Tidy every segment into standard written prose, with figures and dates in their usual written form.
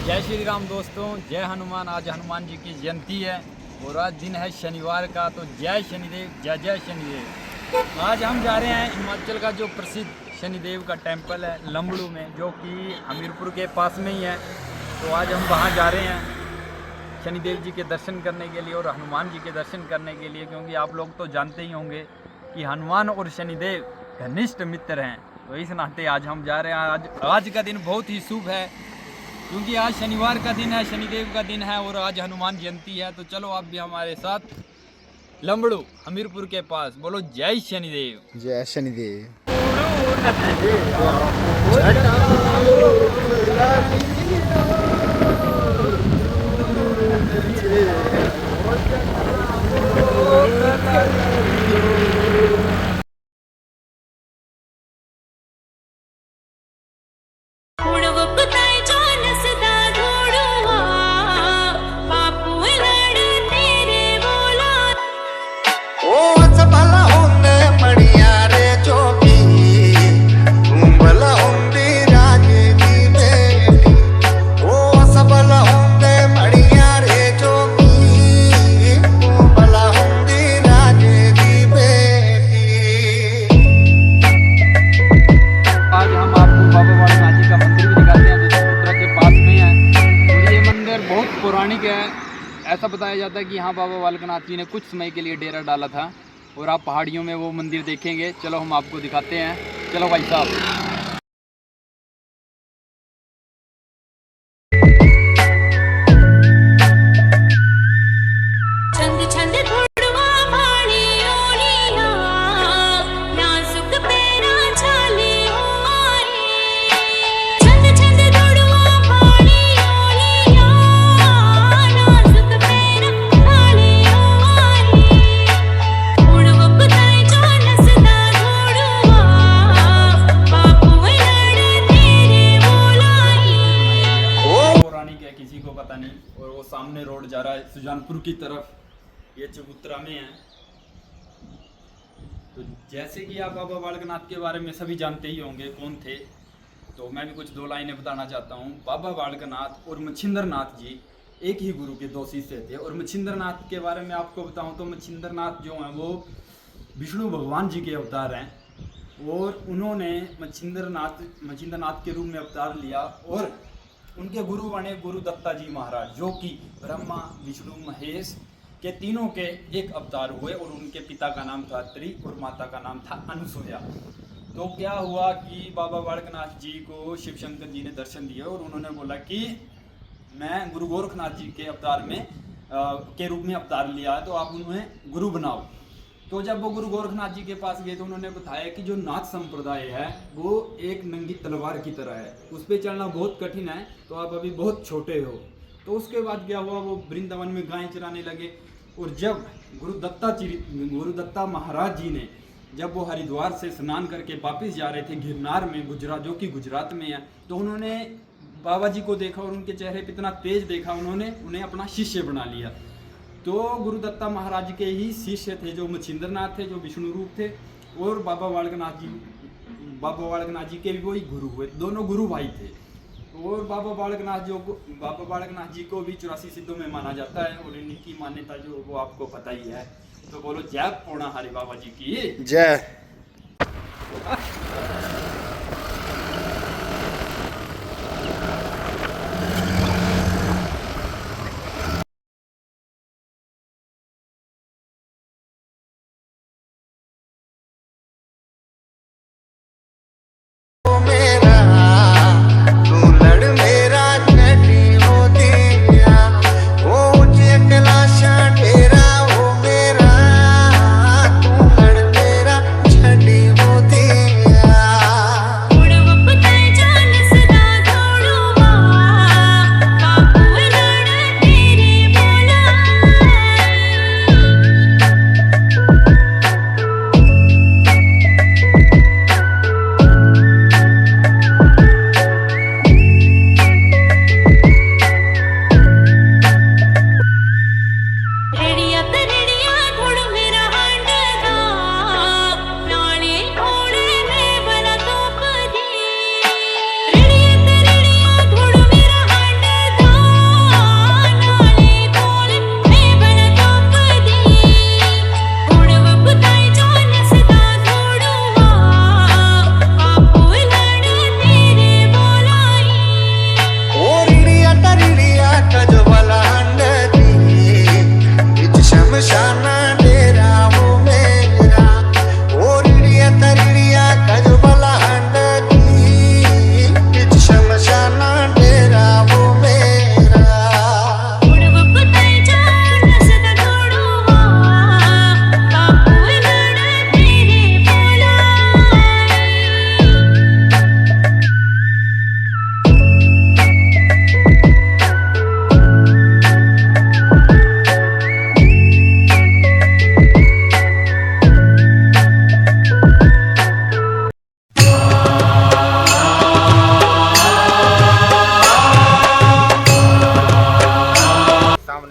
जय श्री राम दोस्तों, जय हनुमान। आज हनुमान जी की जयंती है और आज दिन है शनिवार का, तो जय शनिदेव, जय जय शनिदेव। आज हम जा रहे हैं हिमाचल का जो प्रसिद्ध शनिदेव का टेंपल है लंबड़ू में, जो कि हमीरपुर के पास में ही है। तो आज हम वहाँ जा रहे हैं शनिदेव जी के दर्शन करने के लिए और हनुमान जी के दर्शन करने के लिए, क्योंकि आप लोग तो जानते ही होंगे कि हनुमान और शनिदेव घनिष्ठ मित्र हैं। तो इस नाते आज हम जा रहे हैं। आज का दिन बहुत ही शुभ है, क्योंकि आज शनिवार का दिन है, शनिदेव का दिन है और आज हनुमान जयंती है। तो चलो आप भी हमारे साथ लंबड़ू हमीरपुर के पास। बोलो जय शनिदेव, जय शनिदेव। पौराणिक है। ऐसा बताया जाता है कि यहाँ बाबा बालकनाथ जी ने कुछ समय के लिए डेरा डाला था और आप पहाड़ियों में वो मंदिर देखेंगे। चलो हम आपको दिखाते हैं। चलो भाई साहब। किसी को पता नहीं। और वो सामने रोड जा रहा है सुजानपुर की तरफ, ये चबूतरा में है। तो जैसे कि आप बाबा बालकनाथ के बारे में सभी जानते ही होंगे कौन थे, तो मैं भी कुछ दो लाइनें बताना चाहता हूँ। बाबा बालकनाथ और मच्छिंद्रनाथ जी एक ही गुरु के दो शिष्य थे। और मच्छिंद्रनाथ के बारे में आपको बताऊँ तो मच्छिंद्रनाथ जो हैं वो विष्णु भगवान जी के अवतार हैं और उन्होंने मच्छिंद्रनाथ के रूप में अवतार लिया। और उनके गुरु बने गुरु दत्ता जी महाराज, जो कि ब्रह्मा विष्णु महेश के तीनों के एक अवतार हुए। और उनके पिता का नाम था अत्रि और माता का नाम था अनुसुया। तो क्या हुआ कि बाबा बालकनाथ जी को शिव शंकर जी ने दर्शन दिया और उन्होंने बोला कि मैं गुरु गोरखनाथ जी के अवतार में के रूप में अवतार लिया है, तो आप उन्हें गुरु बनाओ। तो जब वो गुरु गोरखनाथ जी के पास गए तो उन्होंने बताया कि जो नाथ संप्रदाय है वो एक नंगी तलवार की तरह है, उस पर चलना बहुत कठिन है, तो आप अभी बहुत छोटे हो। तो उसके बाद क्या हुआ, वो वृंदावन में गायें चराने लगे। और जब गुरु दत्ता महाराज जी ने जब वो हरिद्वार से स्नान करके वापस जा रहे थे गिरनार में, गुजरात, जो कि गुजरात में है, तो उन्होंने बाबा जी को देखा और उनके चेहरे पर इतना तेज देखा, उन्होंने उन्हें अपना शिष्य बना लिया। तो गुरुदत्ता महाराज के ही शिष्य थे जो मच्छिंद्रनाथ थे, जो विष्णु रूप थे। और बाबा बालकनाथ जी के भी वही गुरु हुए, दोनों गुरु भाई थे। और बाबा बालकनाथ जी को भी 84 सिद्धों में माना जाता है और इनकी मान्यता जो वो आपको पता ही है। तो बोलो जय पूर्णाहारी बाबा जी की जय।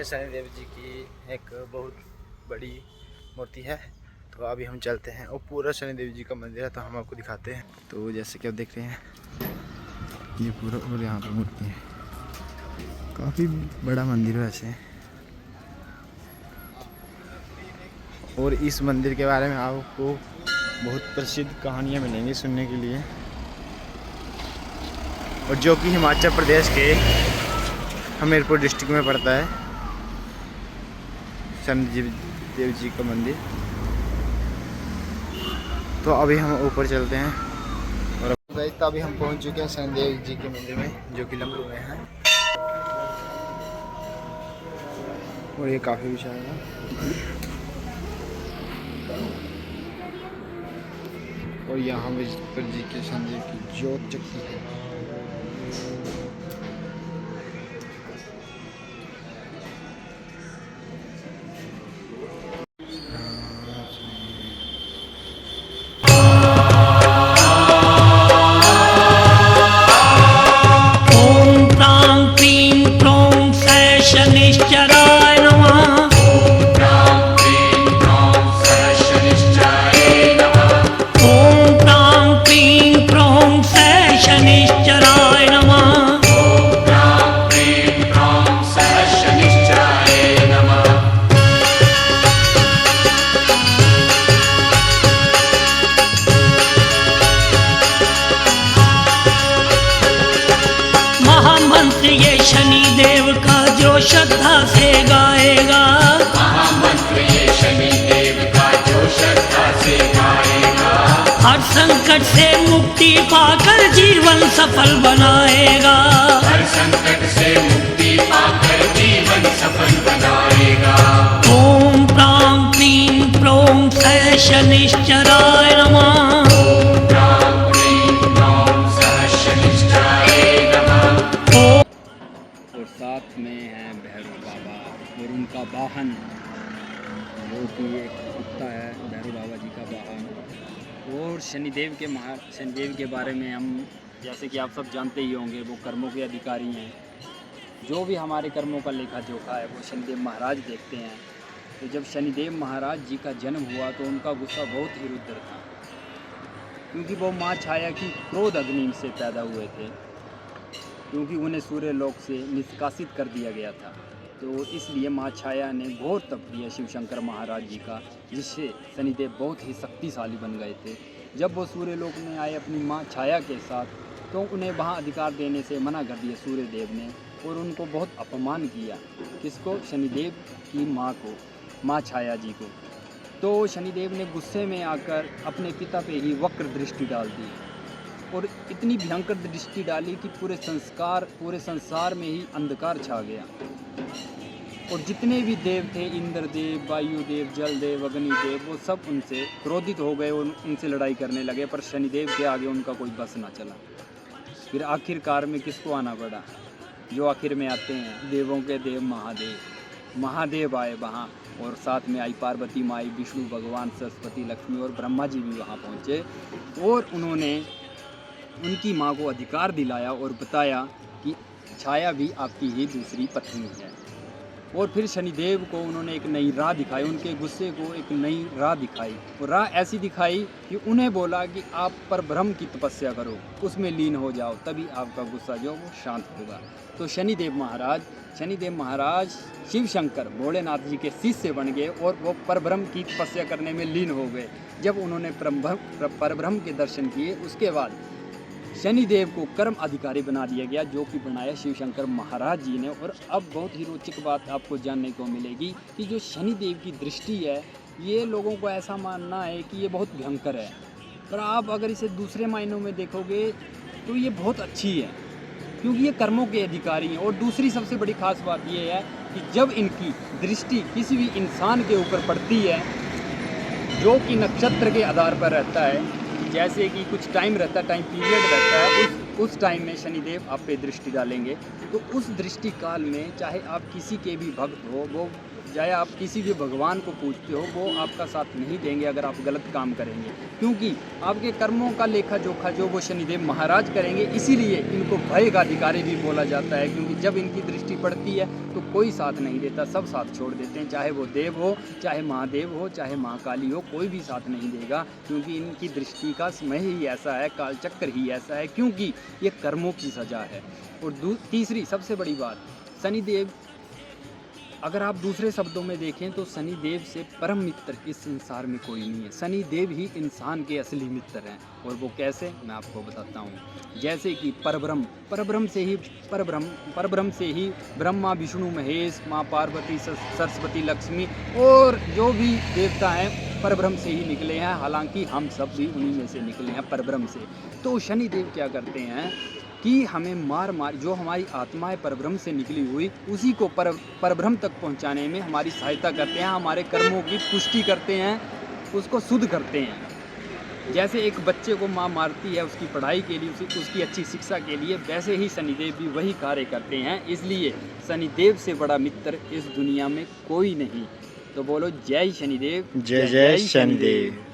में शनिदेव जी की एक बहुत बड़ी मूर्ति है। तो अभी हम चलते हैं और पूरा शनिदेव जी का मंदिर है तो हम आपको दिखाते हैं। तो जैसे कि आप देख रहे हैं ये पूरा, और यहाँ पर मूर्ति है, काफ़ी बड़ा मंदिर है वैसे। और इस मंदिर के बारे में आपको बहुत प्रसिद्ध कहानियाँ मिलेंगी सुनने के लिए, और जो कि हिमाचल प्रदेश के हमीरपुर डिस्ट्रिक्ट में पड़ता है शनिदेव जी का मंदिर। तो अभी हम ऊपर चलते हैं और तो अभी हम पहुंच चुके हैं शनिदेव जी के मंदिर में, जो कि लम्बू में है, और ये काफ़ी विशाल है। और यहाँ विष्णु जी के शनिदेव की ज्योत जगती है। ये शनिदेव का जो श्रद्धा से गाएगा, महामंत्र ये शनिदेव का जो श्रद्धा से गाएगा, हर संकट से मुक्ति पाकर जीवन सफल बनाएगा, हर संकट से मुक्ति पाकर जीवन सफल बनाएगा। ओम प्रां क्लीं प्रों सः शनिश्चराय नमः। साथ में है भैरव बाबा और उनका वाहन, जो कि एक कुत्ता है, भैरव बाबा जी का वाहन। और शनिदेव के बारे में हम, जैसे कि आप सब जानते ही होंगे, वो कर्मों के अधिकारी हैं। जो भी हमारे कर्मों का लेखा जोखा है वो शनिदेव महाराज देखते हैं। तो जब शनिदेव महाराज जी का जन्म हुआ तो उनका गुस्सा बहुत ही रुद्र था, क्योंकि वो माँ छाया की क्रोध अग्नि से पैदा हुए थे, क्योंकि उन्हें सूर्य लोक से निष्कासित कर दिया गया था। तो इसलिए माँ छाया ने घोर तप किया शिव शंकर महाराज जी का, जिससे शनिदेव बहुत ही शक्तिशाली बन गए थे। जब वो सूर्य लोक में आए अपनी माँ छाया के साथ, तो उन्हें वहाँ अधिकार देने से मना कर दिया सूर्य देव ने, और उनको बहुत अपमान किया। किसको? शनिदेव की माँ को, माँ छाया जी को। तो शनिदेव ने गुस्से में आकर अपने पिता पे ही वक्र दृष्टि डाल दी, और इतनी भयंकर दृष्टि डाली कि पूरे संसार में ही अंधकार छा गया। और जितने भी देव थे, इंद्रदेव, वायुदेव, जलदेव, अग्निदेव, वो सब उनसे क्रोधित हो गए और उनसे लड़ाई करने लगे, पर शनिदेव के आगे उनका कोई बस ना चला। फिर आखिरकार में किसको आना पड़ा? जो आखिर में आते हैं, देवों के देव महादेव आए वहाँ, और साथ में आई पार्वती माई, विष्णु भगवान, सरस्वती, लक्ष्मी और ब्रह्मा जी भी वहाँ पहुँचे, और उन्होंने उनकी माँ को अधिकार दिलाया और बताया कि छाया भी आपकी ही दूसरी पत्नी है। और फिर शनिदेव को उन्होंने एक नई राह दिखाई, उनके गुस्से को एक नई राह दिखाई, और राह ऐसी दिखाई कि उन्हें बोला कि आप परब्रह्म की तपस्या करो, उसमें लीन हो जाओ, तभी आपका गुस्सा जो वो शांत होगा। तो शनिदेव महाराज शिव शंकर भोलेनाथ जी के शिष्य बन गए, और वो परब्रह्म की तपस्या करने में लीन हो गए। जब उन्होंने परब्रह्म के दर्शन किए, उसके बाद शनिदेव को कर्म अधिकारी बना दिया गया, जो कि बनाया शिव शंकर महाराज जी ने। और अब बहुत ही रोचक बात आपको जानने को मिलेगी कि जो शनिदेव की दृष्टि है, ये लोगों को ऐसा मानना है कि ये बहुत भयंकर है, पर आप अगर इसे दूसरे मायनों में देखोगे तो ये बहुत अच्छी है, क्योंकि ये कर्मों के अधिकारी हैं। और दूसरी सबसे बड़ी खास बात ये है कि जब इनकी दृष्टि किसी भी इंसान के ऊपर पड़ती है, जो कि नक्षत्र के आधार पर रहता है, जैसे कि कुछ टाइम रहता है, टाइम पीरियड रहता है, उस टाइम में शनिदेव आप पे दृष्टि डालेंगे। तो उस दृष्टि काल में चाहे आप किसी के भी भक्त हो, वो चाहे आप किसी भी भगवान को पूजते हो, वो आपका साथ नहीं देंगे अगर आप गलत काम करेंगे, क्योंकि आपके कर्मों का लेखा जोखा जो वो शनिदेव महाराज करेंगे। इसीलिए इनको भय का अधिकारी भी बोला जाता है, क्योंकि जब इनकी दृष्टि पड़ती है तो कोई साथ नहीं देता, सब साथ छोड़ देते हैं। चाहे वो देव हो, चाहे महादेव हो, चाहे महाकाली हो, कोई भी साथ नहीं देगा, क्योंकि इनकी दृष्टि का समय ही ऐसा है, कालचक्र ही ऐसा है, क्योंकि ये कर्मों की सजा है। और तीसरी सबसे बड़ी बात, शनिदेव, अगर आप दूसरे शब्दों में देखें तो शनिदेव से परम मित्र इस संसार में कोई नहीं है। शनिदेव ही इंसान के असली मित्र हैं। और वो कैसे, मैं आपको बताता हूँ। जैसे कि परब्रह्म से ही ब्रह्मा, विष्णु, महेश, माँ पार्वती, सरस्वती, लक्ष्मी और जो भी देवता हैं परब्रह्म से ही निकले हैं। हालांकि हम सब भी उन्हीं में से निकले हैं, परब्रह्म से। तो शनिदेव क्या करते हैं कि हमें मार जो हमारी आत्मा है परब्रह्म से निकली हुई, उसी को परब्रह्म तक पहुंचाने में हमारी सहायता करते हैं, हमारे कर्मों की पुष्टि करते हैं, उसको शुद्ध करते हैं। जैसे एक बच्चे को माँ मारती है उसकी पढ़ाई के लिए, उसकी अच्छी शिक्षा के लिए, वैसे ही शनिदेव भी वही कार्य करते हैं। इसलिए शनिदेव से बड़ा मित्र इस दुनिया में कोई नहीं। तो बोलो जय शनिदेव, जय जय शनिदेव।